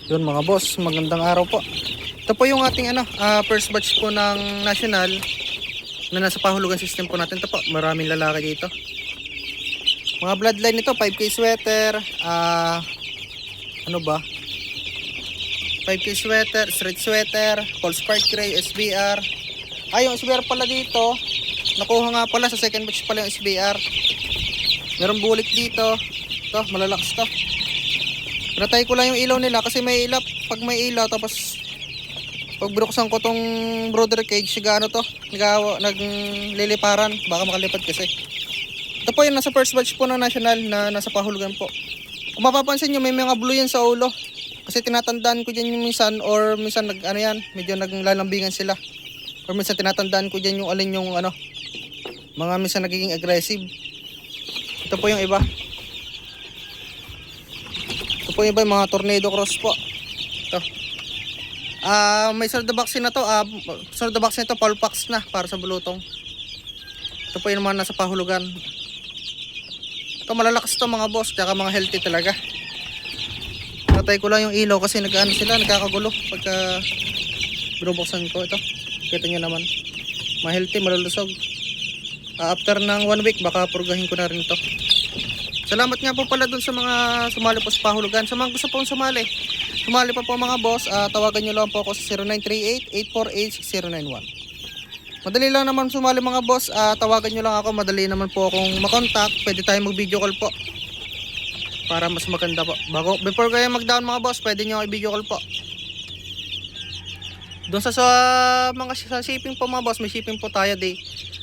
Yun mga boss, magandang araw po. Ito po yung ating first batch po ng national na nasa pahulugan system po natin. Ito po, maraming lalaki dito. Mga bloodline nito, 5K sweater, ano ba? 5K sweater, street sweater, false part gray, SBR. Yung SBR pala dito, nakuha nga pala sa second batch pala yung SBR. Meron bulik dito. Ito, malalakas to. Pinatay ko lang yung ilaw nila kasi may ilaw. Pag may ilaw tapos pag binuksan ko tong brother cage, gaano to, nagliliparan, baka makalipad kasi. Ito po yung nasa first batch po ng national na nasa pahulugan po. Kung mapapansin nyo, may mga blue yan sa ulo. Kasi tinatandaan ko dyan yung minsan, or minsan medyo naglalambingan sila. Or minsan tinatandaan ko dyan yung alin yung mga minsan nagiging aggressive. Ito po yung iba. Ito po yung iba, yung mga tornado cross po. Ito. May solda vaccine na to. Solda vaccine ito, Paulpax na para sa bulutong. Ito po yung mga nasa pahulugan. Ito malalakas to mga boss, tsaka mga healthy talaga. Natay ko lang yung ilaw kasi nagkakagulo pagka binubuksan ko. Ito, kita nyo naman, mga healthy, malulusog. After ng 1 week baka purgahin ko na rin ito. Salamat nga po pala dun sa mga sumali po sa pahulugan. Sa mga gusto pong sumali pa po mga boss, tawagan nyo lang po ako sa 0938-848-6091. Madali lang naman sumali mga boss, tawagan nyo lang ako, madali naman po akong makontak. Pwede tayo mag video call po para mas maganda po. Before kayo mag down mga boss, pwede nyo i-video call po. Doon sa mga sa shipping po mga boss, may shipping po tayo day.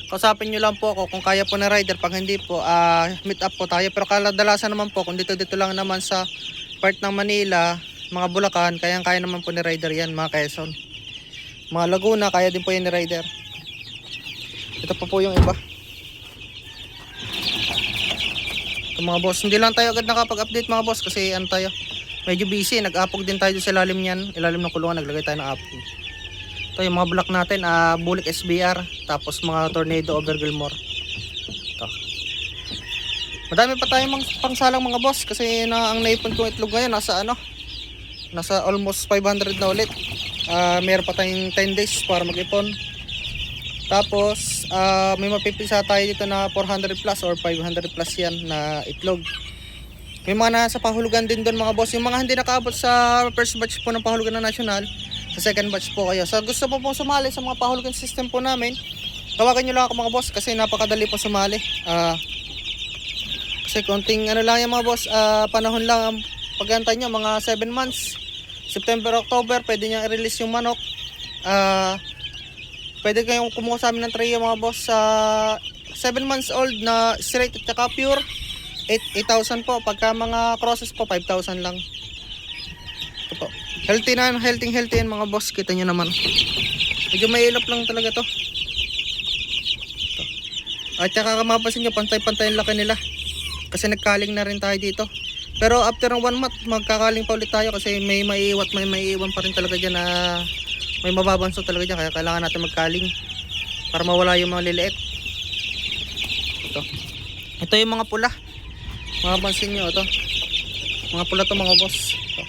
Kausapin nyo lang po ako kung kaya po na rider. Pag hindi po, meet up po tayo. Pero kadalasan naman po, kung dito lang naman sa part ng Manila, mga Bulacan, kaya naman po ni rider yan, mga Quezon. Mga Laguna, kaya din po yan ni rider. Ito po yung iba. Ito mga boss, hindi lang tayo agad nakapag-update mga boss kasi tayo, medyo busy. Nag-apog din tayo sa ilalim niyan, ilalim ng kulungan, naglagay tayo ng apog. Ito yung mga block natin, bulik SBR, tapos mga tornado over Gilmore. Ito. Madami pa tayong pangsalang mga boss kasi ang naipon kong itlog ngayon nasa almost 500 na ulit. Meron pa tayong 10 days para mag-ipon. Tapos may mapipisa tayo dito na 400 plus or 500 plus yan na itlog. May mga nasa pahulugan din doon mga boss. Yung mga hindi nakaabot sa first batch po ng pahulugan na national, sa second batch po kayo. So gusto po pong sumali sa mga pahulugan system po namin, tawagan nyo lang ako mga boss kasi napakadali po sumali. Kasi konting lang yan mga boss, panahon lang ang pagantay nyo, mga 7 months. September, October, pwede nyo i-release yung manok. Pwede kayong kumuha sa amin ng trio mga boss sa 7 months old na straight at saka pure, 8,000 po. Pagka mga crosses po, 5,000 lang. Ito po. Healthy yan mga boss, kita nyo naman. Medyo may ilap lang talaga to. Ito. At saka mapapansin nyo, pantay-pantay ang laki nila. Kasi nagkaling na rin tayo dito. Pero after ng 1 month, magkakaling pa ulit tayo kasi may maiiwan pa rin talaga dyan na may mababanso talaga dyan. Kaya kailangan natin magkaling para mawala yung mga liliit. Ito yung mga pula. Mapapansin nyo, ito. Mga pula to mga boss. Ito.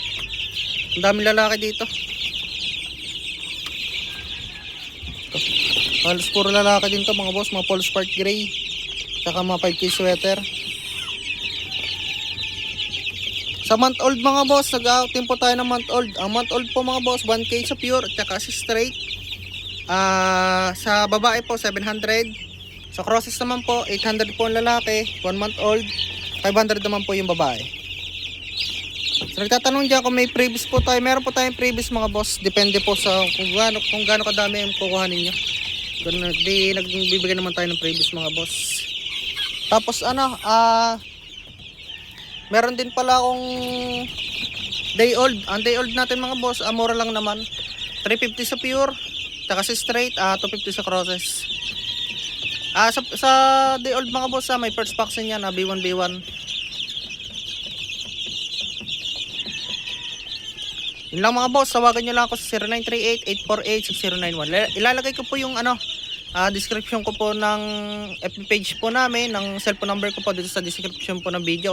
Ang daming lalaki dito. Ito. Halos puro lalaki din to mga boss. Mga false part gray. Saka mga 5K sweater. Sa month old mga boss, nag-outing po tayo ng month old. Ang month old po mga boss, 1K sa pure at saka si straight. Sa babae po, 700. Sa crosses naman po, 800 po ang lalaki, 1 month old. 500 naman po yung babae. So nagtatanong dyan kung may previous po tayo. Meron po tayong previous mga boss. Depende po sa kung gaano kadami yung kukuha ninyo. Nagbibigay naman tayo ng previous mga boss. Tapos meron din pala akong day old. Ang day old natin mga boss, mura lang naman. 350 sa pure, tsaka si straight, 250 sa crosses. Sa day old mga boss, may first vaccine yan, B1 B1. Yun lang mga boss, tawagan nyo lang ako sa 0938-848-6091. Ilalagay ko po yung description ko po ng FB page po namin, ng cellphone number ko po dito sa description po ng video.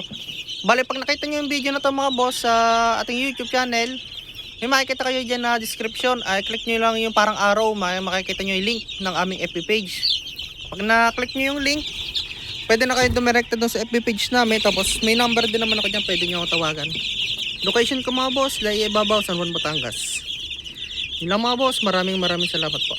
Bale, pag nakita nyo yung video na to mga boss sa ating YouTube channel, May makikita kayo dyan na description. Ay, click nyo lang yung parang arrow. Makikita nyo yung link ng aming FB page. Pag na-click nyo yung link, pwede na kayo dumirekta doon sa FB page namin. Tapos may number din naman ako dyan. Pwede nyo ako tawagan. Location ko mga boss, Laya Ibabaw, San Juan, Batangas. Yun lang mga boss. Maraming salamat po.